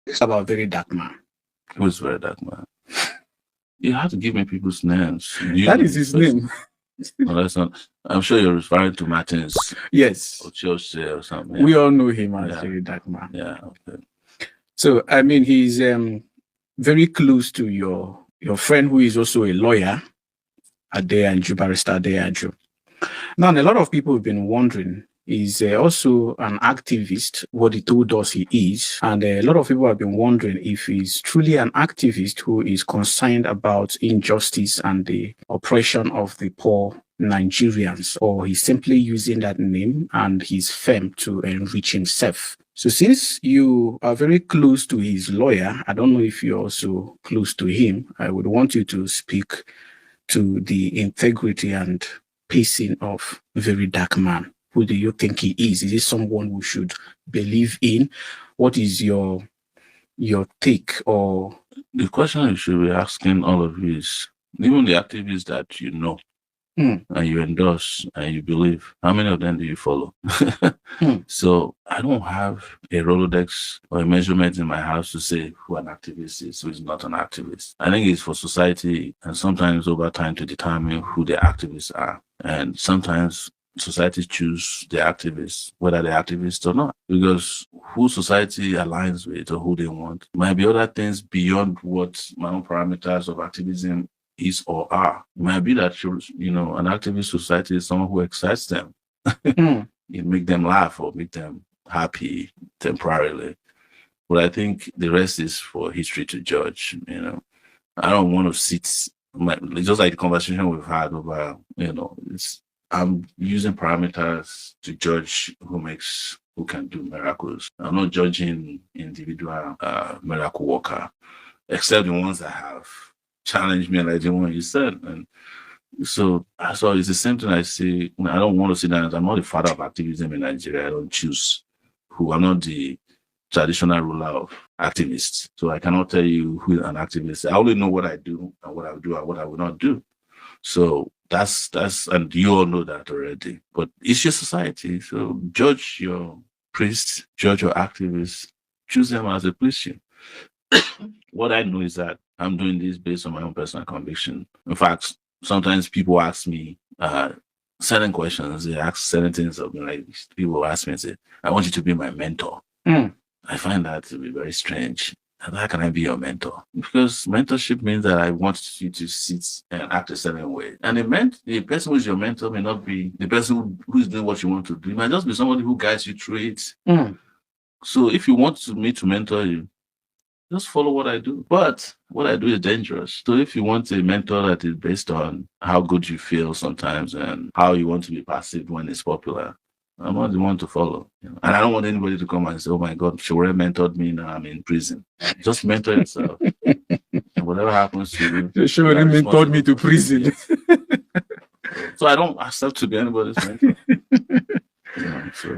It's about Verydarkman. Who's Verydarkman? You have to give me people's names. That is his name. No, that's not. I'm sure you're referring to Martins. Yes. Or Chelsea or something. We all know him as Verydarkman. Yeah. Okay. So, I mean, he's very close to your friend who is also a lawyer, Adeyanju, Barrister Adeyanju. Now, a lot of people have been wondering, he's also an activist, what he told us he is. And a lot of people have been wondering if he's truly an activist who is concerned about injustice and the oppression of the poor Nigerians, or he's simply using that name and his fame to enrich himself. So since you are very close to his lawyer, I don't know if you're also close to him, I would want you to speak to the integrity and pacing of Verydarkman. Who do you think he is? Is he someone we should believe in? What is your take? Or the question you should be asking all of you is, even the activists that you know and you endorse and you believe, how many of them do you follow? So I don't have a Rolodex or a measurement in my house to say who an activist is, who is not an activist. I think it's for society and sometimes over time to determine who the activists are. And sometimes society choose the activists, whether they're activists or not, because who society aligns with or who they want might be other things beyond what my own parameters of activism is or are. It might be that, you know, an activist society is someone who excites them. It make them laugh or make them happy temporarily. But I think the rest is for history to judge. You know, I don't want to sit, just like the conversation we've had over, you know, I'm using parameters to judge who can do miracles. I'm not judging individual miracle worker, except the ones that have challenged me, like the one you said. And so it's the same thing I say. I don't want to sit down. I'm not the father of activism in Nigeria. I don't choose who. I'm not the traditional ruler of activists. So I cannot tell you who an activist is. I only know what I do and what I will do and what I will not do. So that's and you all know that already. But it's your society. So judge your priests, judge your activists, choose them as they please you. What I know is that I'm doing this based on my own personal conviction. In fact, sometimes people ask me certain questions. They ask certain things of me. Like people ask me and say, "I want you to be my mentor." I find that to be very strange. And how can I be your mentor? Because mentorship means that I want you to sit and act a certain way. And the person who is your mentor may not be the person who is doing what you want to do. It might just be somebody who guides you through it. So if you want me to mentor you, just follow what I do. But what I do is dangerous. So if you want a mentor that is based on how good you feel sometimes and how you want to be perceived when it's popular, I'm not the one to follow. You know? And I don't want anybody to come and say, "Oh my God, Sawore mentored me, now I'm in prison." Just mentor yourself. And whatever happens to you. Sawore mentored me to prison. So I don't accept to be anybody's mentor. So